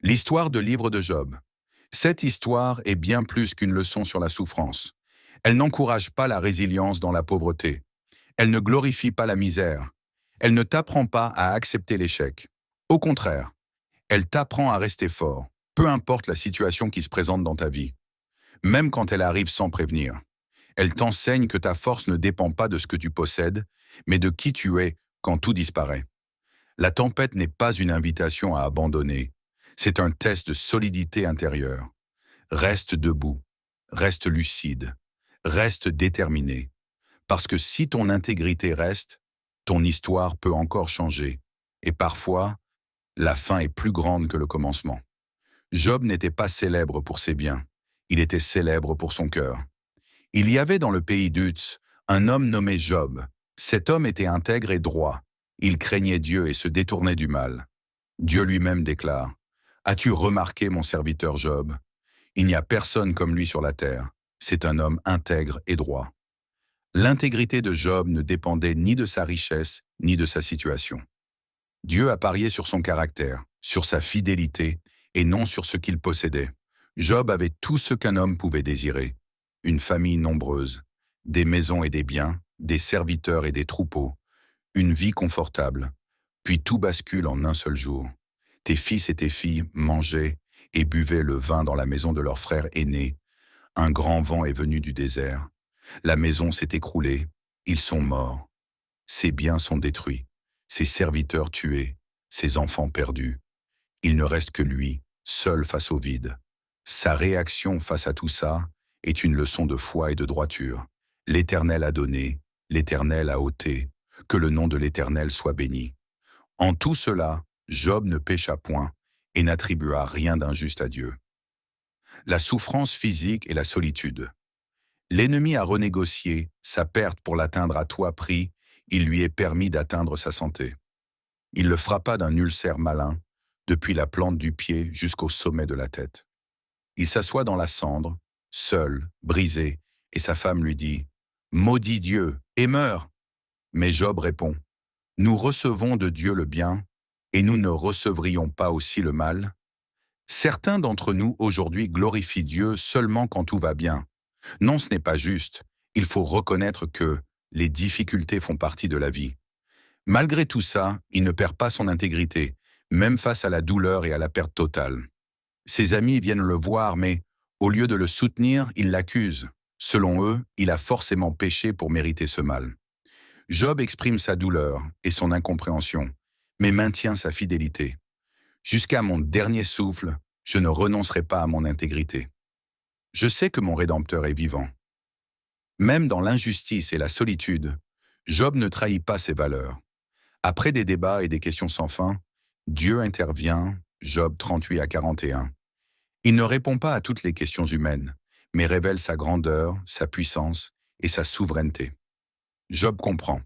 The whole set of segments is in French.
L'histoire de livre de Job. Cette histoire est bien plus qu'une leçon sur la souffrance. Elle n'encourage pas la résilience dans la pauvreté. Elle ne glorifie pas la misère. Elle ne t'apprend pas à accepter l'échec. Au contraire, elle t'apprend à rester fort, peu importe la situation qui se présente dans ta vie, même quand elle arrive sans prévenir. Elle t'enseigne que ta force ne dépend pas de ce que tu possèdes, mais de qui tu es quand tout disparaît. La tempête n'est pas une invitation à abandonner, c'est un test de solidité intérieure. Reste debout, reste lucide, reste déterminé. Parce que si ton intégrité reste, ton histoire peut encore changer. Et parfois, la fin est plus grande que le commencement. Job n'était pas célèbre pour ses biens, il était célèbre pour son cœur. Il y avait dans le pays d'Uz un homme nommé Job. Cet homme était intègre et droit. Il craignait Dieu et se détournait du mal. Dieu lui-même déclare: « As-tu remarqué mon serviteur Job? Il n'y a personne comme lui sur la terre. C'est un homme intègre et droit. » L'intégrité de Job ne dépendait ni de sa richesse, ni de sa situation. Dieu a parié sur son caractère, sur sa fidélité, et non sur ce qu'il possédait. Job avait tout ce qu'un homme pouvait désirer: une famille nombreuse, des maisons et des biens, des serviteurs et des troupeaux, une vie confortable. Puis tout bascule en un seul jour. Tes fils et tes filles mangeaient et buvaient le vin dans la maison de leur frère aîné. Un grand vent est venu du désert. La maison s'est écroulée. Ils sont morts. Ses biens sont détruits. Ses serviteurs tués. Ses enfants perdus. Il ne reste que lui, seul face au vide. Sa réaction face à tout ça est une leçon de foi et de droiture. L'Éternel a donné, l'Éternel a ôté. Que le nom de l'Éternel soit béni. En tout cela, Job ne pécha point et n'attribua rien d'injuste à Dieu. La souffrance physique et la solitude. L'ennemi a renégocié sa perte pour l'atteindre à toi prix, il lui est permis d'atteindre sa santé. Il le frappa d'un ulcère malin, depuis la plante du pied jusqu'au sommet de la tête. Il s'assoit dans la cendre, seul, brisé, et sa femme lui dit: « Maudis Dieu, et meurs !» Mais Job répond: « Nous recevons de Dieu le bien, et nous ne recevrions pas aussi le mal? Certains d'entre nous aujourd'hui glorifient Dieu seulement quand tout va bien. Non, ce n'est pas juste. Il faut reconnaître que les difficultés font partie de la vie. Malgré tout ça, il ne perd pas son intégrité, même face à la douleur et à la perte totale. Ses amis viennent le voir, mais au lieu de le soutenir, ils l'accusent. Selon eux, il a forcément péché pour mériter ce mal. Job exprime sa douleur et son incompréhension, mais maintient sa fidélité. Jusqu'à mon dernier souffle, je ne renoncerai pas à mon intégrité. Je sais que mon Rédempteur est vivant. Même dans l'injustice et la solitude, Job ne trahit pas ses valeurs. Après des débats et des questions sans fin, Dieu intervient, Job 38 à 41. Il ne répond pas à toutes les questions humaines, mais révèle sa grandeur, sa puissance et sa souveraineté. Job comprend.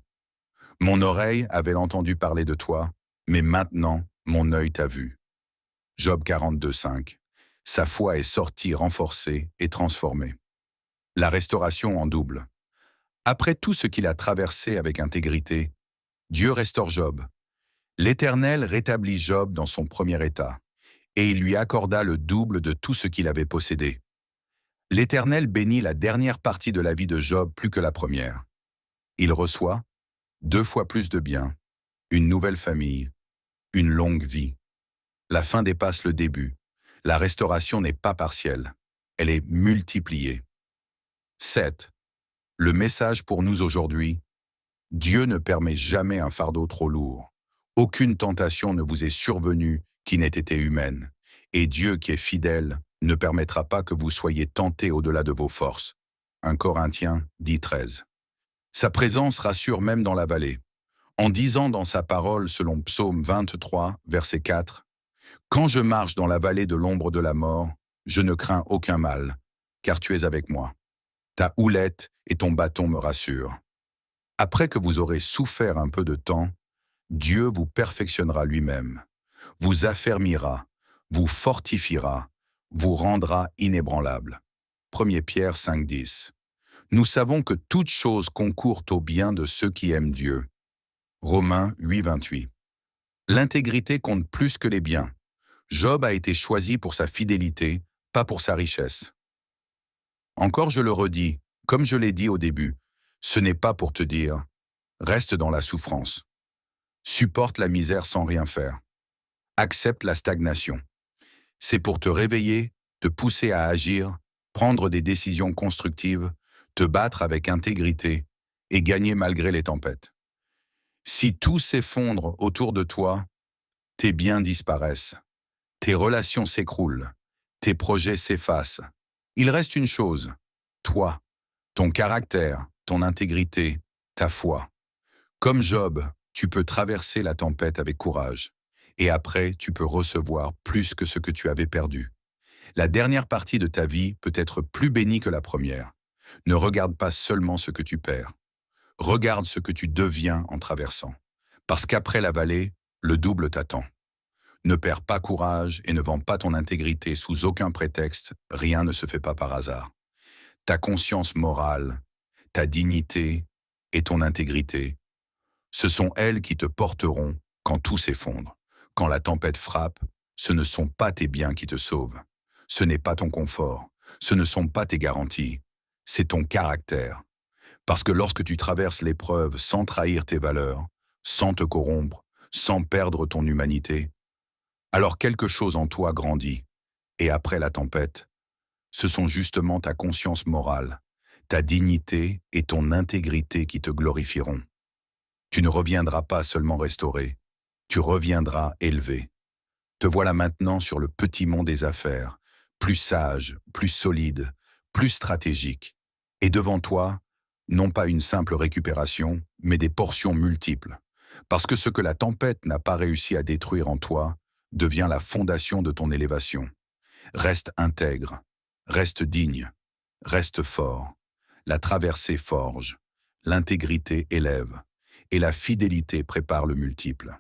Mon oreille avait entendu parler de toi, mais maintenant mon œil t'a vu. Job 42, 5. Sa foi est sortie renforcée et transformée. La restauration en double. Après tout ce qu'il a traversé avec intégrité, Dieu restaure Job. L'Éternel rétablit Job dans son premier état, et il lui accorda le double de tout ce qu'il avait possédé. L'Éternel bénit la dernière partie de la vie de Job plus que la première. Il reçoit 2 fois plus de biens, une nouvelle famille, une longue vie. La fin dépasse le début. La restauration n'est pas partielle, elle est multipliée. 7. Le message pour nous aujourd'hui: Dieu ne permet jamais un fardeau trop lourd. Aucune tentation ne vous est survenue qui n'ait été humaine. Et Dieu qui est fidèle ne permettra pas que vous soyez tentés au-delà de vos forces. 1 Corinthiens 10, 13. Sa présence rassure même dans la vallée. En disant dans sa parole selon Psaume 23, verset 4, « Quand je marche dans la vallée de l'ombre de la mort, je ne crains aucun mal, car tu es avec moi. Ta houlette et ton bâton me rassurent. » Après que vous aurez souffert un peu de temps, Dieu vous perfectionnera lui-même, vous affermira, vous fortifiera, vous rendra inébranlable. 1 Pierre 5, 10. Nous savons que toutes choses concourent au bien de ceux qui aiment Dieu. Romains 8, 28. L'intégrité compte plus que les biens. Job a été choisi pour sa fidélité, pas pour sa richesse. Encore je le redis, comme je l'ai dit au début, ce n'est pas pour te dire « reste dans la souffrance ». Supporte la misère sans rien faire. Accepte la stagnation. C'est pour te réveiller, te pousser à agir, prendre des décisions constructives, te battre avec intégrité et gagner malgré les tempêtes. Si tout s'effondre autour de toi, tes biens disparaissent, tes relations s'écroulent, tes projets s'effacent. Il reste une chose, toi, ton caractère, ton intégrité, ta foi. Comme Job, tu peux traverser la tempête avec courage. Et après, tu peux recevoir plus que ce que tu avais perdu. La dernière partie de ta vie peut être plus bénie que la première. Ne regarde pas seulement ce que tu perds. Regarde ce que tu deviens en traversant. Parce qu'après la vallée, le double t'attend. Ne perds pas courage et ne vends pas ton intégrité sous aucun prétexte, rien ne se fait pas par hasard. Ta conscience morale, ta dignité et ton intégrité, ce sont elles qui te porteront quand tout s'effondre. Quand la tempête frappe, ce ne sont pas tes biens qui te sauvent. Ce n'est pas ton confort. Ce ne sont pas tes garanties. C'est ton caractère. Parce que lorsque tu traverses l'épreuve sans trahir tes valeurs, sans te corrompre, sans perdre ton humanité, alors quelque chose en toi grandit. Et après la tempête, ce sont justement ta conscience morale, ta dignité et ton intégrité qui te glorifieront. Tu ne reviendras pas seulement restauré, tu reviendras élevé. Te voilà maintenant sur le petit mont des affaires, plus sage, plus solide, plus stratégique. Et devant toi, non pas une simple récupération, mais des portions multiples. Parce que ce que la tempête n'a pas réussi à détruire en toi devient la fondation de ton élévation. Reste intègre, reste digne, reste fort. La traversée forge, l'intégrité élève, et la fidélité prépare le multiple.